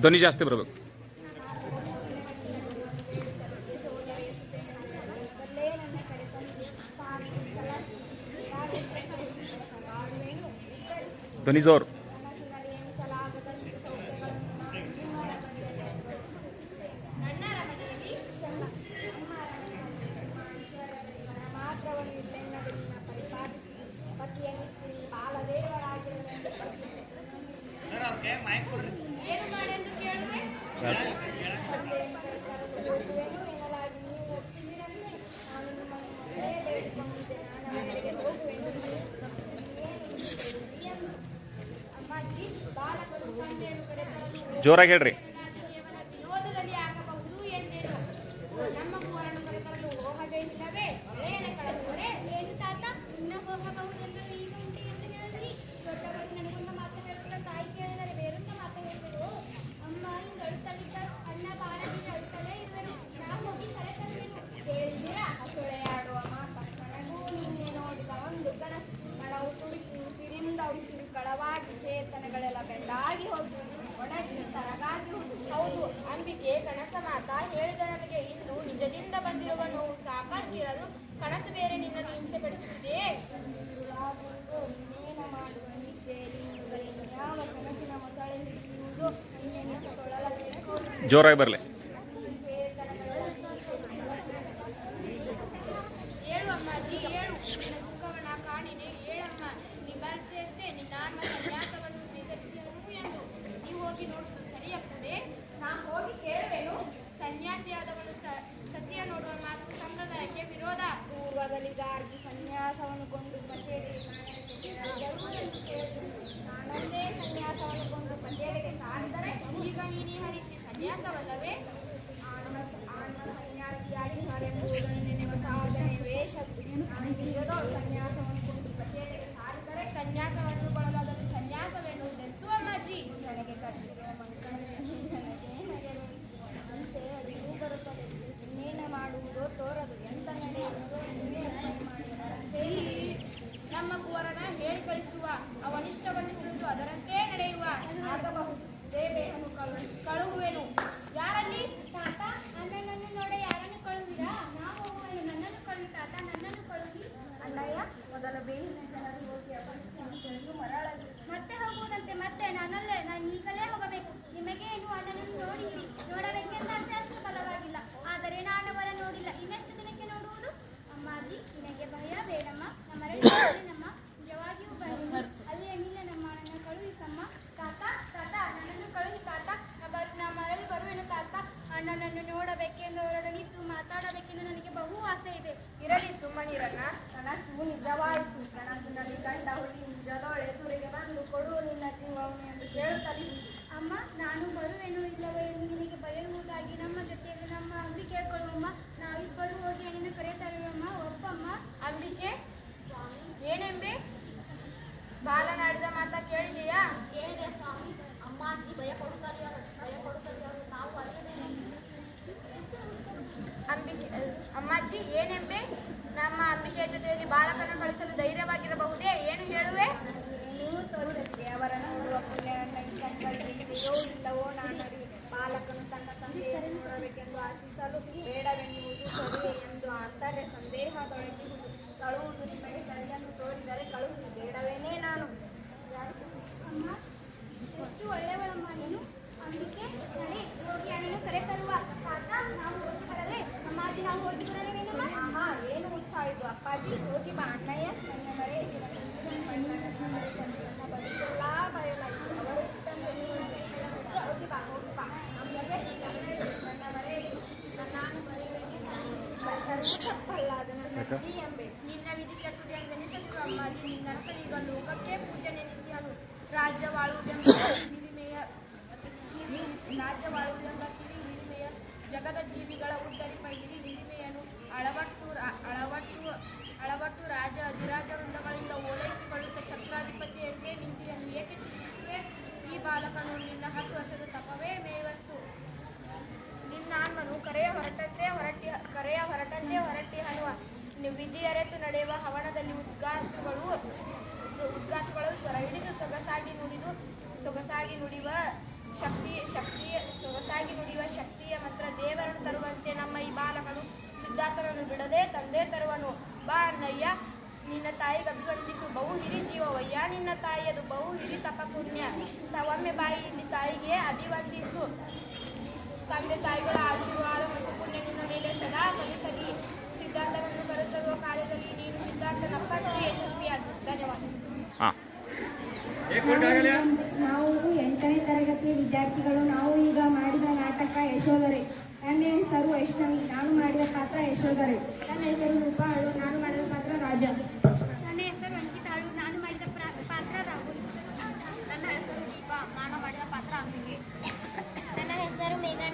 ಧ್ವನಿ ಜಾಸ್ತಿ ಬರಬೇಕು. ಧ್ವನಿ ಜೋರ್. ಜೋರಾಗಿ ಹೇಳ್ರಿ. ವಿನೋದದಲ್ಲಿ ಆಗಬಹುದು ಎಂದೇನು ನಮ್ಮ ಕುವರನ್ನು ಕರೆತರಲು ಹೋಗಬೇಕಿಲ್ಲವೇ ಏನು ಕಳೆದುವರೆ ಏನು ತಾತ ಇನ್ನ ಹೋಗಬಹುದೆಂದರೆ ಈಗ ಉಂಟು ಎಂದು ಹೇಳಿದ್ರಿ. ದೊಡ್ಡವರು ನನಗೊಂದು ಮಾತು ಹೇಳುವುದ ತಾಯಿ ಕೇಳಿದರೆ ಬೇರೊಂದು ಮಾತು ಹೇಳಿದರು. ಅಮ್ಮ ಹಿಂಗೆ ಅಳುತ್ತಲಿದ್ದರು, ಅಣ್ಣ ಬಾರದಿಗೆ ಅಳುತ್ತಲೇ ಇರುವೆನು, ನಾ ಹೋಗಿ ಕರೆ ತರುವೆನು. ಕೇಳಿದಿರಾ ಸುಳೆಯಾಡುವ ಮಾತ? ನನಗೂ ನಿನ್ನೆ ನೋಡಿದ ಒಂದು ಕನಸು. ಮನವು ತುಡಿತು ಉಸಿರಿಂದ ಉಸಿರು ಕಳವಾಗಿ ಚೇತನಗಳೆಲ್ಲ ಬೆಂಡಾಗಿ ಹೋಗಿ ಒಣಗಿ ತರಗಾಗಿ ಹೌದು ಅಂಬಿಕೆ ಕನಸ ಮಾತಾ ಹೇಳಿದ ನಮಗೆ ಇಂದು ನಿಜದಿಂದ ಬಂದಿರುವ ನೋವು ಸಾಕಷ್ಟಿರಲು ಕನಸು ಬೇರೆ ನಿನ್ನನ್ನು ಹಿಂಸೆಪಡಿಸುತ್ತಿದೆ. ಇನ್ನೇನ ಮಾಡುವ ನಿದ್ದೆ ಯಾವ ಕನಸಿನ ಮೊಸಳೆ ಹಿಡಿಯುವುದು ಇನ್ನೇನು ತೊಳಲಬೇಕು. ಜೋರಾಗಿ ಬರಲಿ. ಹೇಳು ಅಮ್ಮಾಜಿ ಹೇಳು, ನಿನ್ನ ದುಃಖವನ್ನ ಕಾಣಿನೆ ಹೇಳಮ್ಮ. ನೀ ಬರ್ತಿದ್ದೆ ನಿನ್ನ ಆತ್ಮ ಸನ್ಯಾಸವನ್ನು ಸ್ವೀಕರಿಸಿದನು ಎಂದು ನೀವು ಹೋಗಿ ನೋಡುವುದು ಸರಿಯಾಗ್ತದೆ. ನಾ ಹೋಗಿ ಕೇಳುವೆನು. ಸನ್ಯಾಸಿಯಾದವನು ಸತ್ಯ ನೋಡುವ ಮಾತು ಸಂಪ್ರದಾಯಕ್ಕೆ ವಿರೋಧ. ಪೂರ್ವದಲ್ಲಿ ಗಾರ್ಗಿ ಸನ್ಯಾಸವನ್ನು ಕೊಂಡು ಕಚೇರಿ ನಾನಂದೇ ಸನ್ಯಾಸವನ್ನು ಕೊಂಡು ಕಚೇರಿಗೆ ಸಾರಿದರೆ ಈಗ ನೀನು ಹರಿಸಿ ಸನ್ಯಾಸವಲ್ಲವೇ? ಸನ್ಯಾಸಿಯಾಗಿ ಹೊರೆಂಬುದನ್ನು ನೆನೆವ ಸಾಧನೆ ವೇಷ ಸನ್ಯಾಸವನ್ನು ಕೊಂಡು ಕಚೇರಿಗೆ ಸಾರಿದರೆ ಸನ್ಯಾಸವನ್ನು ಕೊಡಲು ಅದನ್ನು ಸನ್ಯಾಸವೆನ್ನುವುದೆಂತೂ ಅಮ್ಮಾಜಿ. ನನಗೆ ಕಟ್ಟಿರುವ ಅಂತೆ ಅದು ಬರುತ್ತದೆ. ಇನ್ನೇನು ಮಾಡುವುದೋ ತೋರದು, ಎಂತ ನಡೆಯುವುದೋ ನಮ್ಮ ಕುವರನ ಹೇಳಿ ಕಳಿಸುವ ಅವನಿಷ್ಟವನ್ನು ತಿಳಿದು ಅದರಂತೆ ನಡೆಯುವ ಆಗಬಹುದು. ದೇವೆಯನ್ನು ಕಳುಹುವೆನು. ಯಾರಲ್ಲಿ ತಾತ? ಅಣ್ಣನನ್ನು ನೋಡ ಯಾರನ್ನು ಕಳುಹಿರಾ? ನಾವು ಹೋಗುವೆನು. ನನ್ನನ್ನು ಕಳುಹಿ ತಾತ, ನನ್ನನ್ನು ಕಳುಹಿ. ಅಣ್ಣಯ್ಯ ಮೊದಲ ಬೇಹಿನ ಜನರು ಹೋಗಿ ಅಪರಿಚಿತ ಮರಳಲ್ಲಿ ಮತ್ತೆ ಹೋಗುವುದಂತೆ. ಮತ್ತೆ ನಾನಲ್ಲೇ ನಾನು ಈಗಲೇ ಹೋಗಬೇಕು. ನಿಮಗೇನು ಅಣ್ಣನನ್ನು ನೋಡಿರಿ, ನೋಡಬೇಕೆಂದ ಆಸೆ ಅಷ್ಟು ಬಲವಾಗಿಲ್ಲ. ಆದರೆ ನಾನವರ ನೋಡಿಲ್ಲ. ಇನ್ನೆಷ್ಟು ದಿನಕ್ಕೆ ನೋಡುವುದು? ಅಮ್ಮಾಜಿ ನಿನಗೆ ಭಯ ಬೇಡಮ್ಮ. ನಮ್ಮ ನಿಜವಾಗಿಯೂ ಭಯ. ಅಲ್ಲಿ ಏನಿಲ್ಲ ನಮ್ಮ ಅಣ್ಣನ ಕಳುಹಿಸಮ್ಮ. ತಾತ ತಾತ ನನ್ನನ್ನು ಕಳುಹಿ ತಾತ. ನಾ ಮರಳಿ ಬರುವೆನು ತಾತ. ಅಣ್ಣನನ್ನು ನೋಡಬೇಕೆಂದು ಹೊರಡಲಿದ್ದು ಮಾತಾಡಬೇಕೆಂದು ನನಗೆ ಬಹು ಆಸೆ ಇದೆ. ಇರಲಿ ಸುಮ್ಮನಿರನ್ನ. ಕನಸು ನಿಜವಾಯಿತು. ಕನಸಿನಲ್ಲಿ ಕಂಡ ಹುಸಿ ನಿಜದೊಳೆ ಎದುರಿಗೆ ಬಂದು ಕೊಡು ನಿನ್ನ ಜೀವವನ್ನು ಎಂದು ಕೇಳುತ್ತಲಿ. ಅಮ್ಮ ನಾನು ಬರುವೆನು ಇಲ್ಲವೇ ಎಂದು ನಿನಗೆ ಬಯಲುವುದಾಗಿ ನಮ್ಮ ಜೊತೆಯಲ್ಲಿ ನಮ್ಮ ಅಂಗಡಿ ಕೇಳ್ಕೊಳ್ಳುವಮ್ಮ. ನಾವಿಬ್ಬರು ಹೋಗಿ ಅಣ್ಣನ ಕರೆ ತರುವಮ್ಮ. ಒಪ್ಪಮ್ಮ. ಅಂಬಿಕೆ ಏನೆಂಬೆ? ಬಾಲನಾಡಿದ ಮಾತಾ ಕೇಳಿದೆಯಾ? ಕೇಳಿದೆ ಸ್ವಾಮಿ. ಅಮ್ಮಾಜಿ ಭಯ ಕೊಡುತ್ತಾರೆ ನಾವು ಅರಿಯಬೇಕು. ಅಂಬಿಕೆ ಅಮ್ಮಾಜಿ ಏನೆಂಬೆ? ನಮ್ಮ ಅಂಬಿಕೆಯ ಜೊತೆಯಲ್ಲಿ ಬಾಲಕನ ಕಳಿಸಲು ಧೈರ್ಯವಾಗಿರಬಹುದೇ? ಏನು ಹೇಳುವೆ? ಏನೂ ತೋಚಲಿದೆ. ಅವರ ನೋಡುವ ಪುಣ್ಯ ಇದೆಯೋ ಇಲ್ಲವೋ ನಾನರಿ. ಬಾಲಕನು ತನ್ನ ತಂದೆಯನ್ನು ನೋಡಬೇಕೆಂದು ಆಶಿಸಲು ಬೇಡವೆನ್ನುವುದು ಸರಿಯೇ ಎಂದು ಅಂತರ್ಯ ಸಂದೇಹದೊಳಗಿರುವುದು. ಕಳುವುದು ನಿಮಗೆ ಕಳೆಯನ್ನು ತೋರಿದರೆ ಕಳುಹಿ, ಬೇಡವೇನೇ ನಾನು. ಅಮ್ಮ ಎಷ್ಟು ಒಳ್ಳೆಯವಳಮ್ಮ ನೀನು. ಅಂಬಿಕೆ ನಡೆ ಹೋಗಿ ಅಣ್ಣನು ಕರೆ ತರುವ. ತಾತ ನಾವು ಹೋಗಿ ಬರಲೇ? ಅಮ್ಮಾಜಿ ನಾವು ಹೋಗಿ ಬರಲೇವೇನಮ್ಮ? ಆಹಾ ಏನು ಉತ್ಸಾಹ ಇದು ಅಪ್ಪಾಜಿ. ಹೋಗಿ ಬಾ ಅಣ್ಣಯ್ಯ. ನನ್ನ ಮರೆ ಬದುಕೆಲ್ಲ ಬಯಲಾಯಿತು. ಅವರು ಹೋಗಿ ಬಾ ಹೋಗಿ ಬಾ. ನಮಗೆ ನನ್ನ ಮರೆ ನಾನು ತಪ್ಪಲ್ಲ ಅದು ನನ್ನ ವಿಧಿ ಎಂಬೆ. ನಿನ್ನ ವಿಧಿ ಕೆಟ್ಟುದು ಎಂದೆನಿಸದಿರು ಅಮ್ಮಾಜಿ. ನಿನ್ನರಸನೀಗ ಲೋಕಕ್ಕೆ ಪೂಜೆ ನೆನೆಸಿಯನು. ರಾಜ್ಯವಾಳುವುದೆಂಬ ಹಿರಿಮೆಯ ಜಗದ ಜೀವಿಗಳ ಉದ್ದರಿಪ ಹಿರಿಮೆಯನ್ನು ಅಳವಟ್ಟು ರಾಜ ಅಧಿರಾಜ ವೃಂದಗಳಿಂದ ಓಲೈಸಿಕೊಳ್ಳುತ್ತ ಚಕ್ರಾಧಿಪತಿಯಂತೆ ನಿಂತಿಯನ್ನು ಏಕೆ ಚಿಂತಿಸುವೆ? ಈ ಬಾಲಕನು ನಿನ್ನ 10 ವರ್ಷದ ತಪವೇ ಮೇವತ್ತು. ನಿನ್ನ ಆತ್ಮನು ಕರೆಯ ಹೊರಟಂತೆ ಹೊರಟಿ ಹನುವ. ವಿಧಿ ಅರೆತು ನಡೆಯುವ ಹವನದಲ್ಲಿ ಉದ್ಗಾತುಗಳು ಸ್ವರ ಹಿಡಿದು ಸೊಗಸಾಗಿ ನುಡಿಯುವ ಶಕ್ತಿ ಸೊಗಸಾಗಿ ನುಡಿಯುವ ಶಕ್ತಿಯ ಮಂತ್ರ ದೇವರನ್ನು ತರುವಂತೆ ನಮ್ಮ ಈ ಬಾಲಕನು ಸಿದ್ಧಾರ್ಥನನ್ನು ಬಿಡದೆ ತಂದೆ ತರುವನು. ಬಾ ಅಣ್ಣಯ್ಯ, ನಿನ್ನ ತಾಯಿಗೆ ಅಭಿವಂದಿಸು, ಬಹು ಹಿರಿ ಜೀವವಯ್ಯ ನಿನ್ನ ತಾಯಿಯದು, ಬಹು ಹಿರಿ ತಪ ಪುಣ್ಯ. ಒಮ್ಮೆ ಬಾಯಿ ಇಲ್ಲಿ ತಾಯಿಗೆ ಅಭಿವಂದಿಸು. ತಂದೆ ತಾಯಿಗಳ ಆಶೀರ್ವಾದ ಮತ್ತು ಪುಣ್ಯ ನಿನ್ನ ಮೇಲೆ ಸದಾ ಫಲಿಸಲಿ. ಸಿದ್ಧಾರ್ಥನನ್ನು ಕರೆತರುವ ಕಾರ್ಯದಲ್ಲಿ ನೀನು ಸಿದ್ಧಾರ್ಥನಪ್ಪಂತೆ ಯಶಸ್ವಿಯಾದ. ಧನ್ಯವಾದ. ಹಾಂ ನಾವು 8ನೇ ತರಗತಿಯ ವಿದ್ಯಾರ್ಥಿಗಳು. ನಾವು ಈಗ ಮಾಡಿದ ನಾಟಕ ಯಶೋಧರೆ. ನನ್ನ ಹೆಸರು ವೈಷ್ಣವಿ, ನಾನು ಮಾಡಿದ ಪಾತ್ರ ಯಶೋಧರೆ. ನನ್ನ ಹೆಸರು ರೂಪಾಳು, ನಾನು ಮಾಡಿದ ಪಾತ್ರ ರಾಜ. ನನ್ನ ಹೆಸರು ಅಂಕಿತಾಳು, ನಾನು ಮಾಡಿದ ಪಾತ್ರ ರಾಹುಲ್. ನನ್ನ ಹೆಸರು ದೀಪಾ, ನಾನು ಮಾಡಿದ ಪಾತ್ರ ಅಂಬಿಕೆ. ನನ್ನ ಹೆಸರು ಮೇಘನಾ,